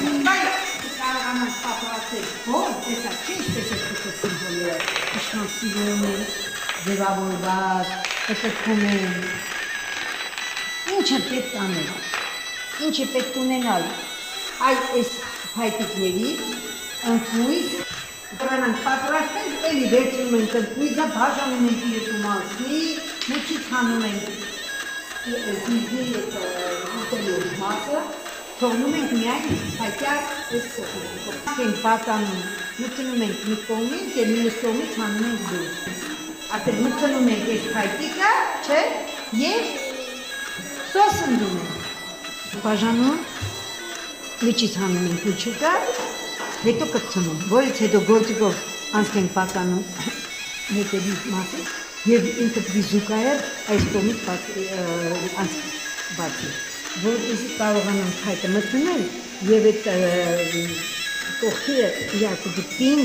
Կարողանանք պատրաստել, որ տեսա չի տեսեք կտկում բոլորը, իշման սիրում են, ձևավորված, կտկում են, ինչը պետք անել, ինչը պետք ունենալ, այդ այս փայտիկներից, ընկույզ, կարողանանք պատրաստել, էլի վերցնում ենք ընկույզը, բաժանում ենք երկու մասի, մեջից հանում ենք դիզի ուտելու մասը, թողնում ենք միայն փայտյա այս կողմից, ենք պատանում, մտնում ենք մի կողմից և մյուս կողմից հանում ենք դուրս, արդեն մտնում ենք այս փայտիկը, չէ, և սոս ընդում ենք, բաժանում, միջից հանում ենք միջուկը, հետո կպցնում, որից հետո գործիկով անցք ենք պատանում հետևի մասից և ինքը վիզուկայը այս կողմից բացի, որպեսզի կարողանան փայտը մտնել և այդ կողքերը իրար կգտնին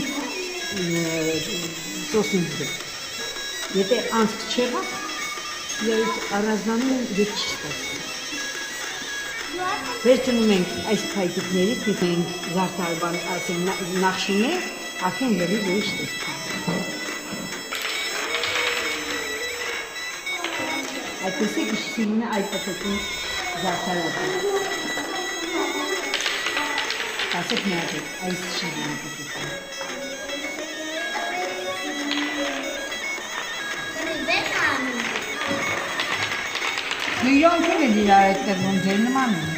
սոսին դեմ, եթե անցք չեղավ, իրարից առանձնանում են և չի ստացվում։ Վերցնում ենք այս փայտիկներից, մենք զարդարբան նախշում է, արդեն լրի ուրիշ տեսքում։ Այդպեսեք իշտիմն է այդ պտոտին զարդարաբան։ Ասեք միած եք, այս շիրին է պտոտին։ Դու իրանքել է դիրար այդ տերվում ձեր նման է։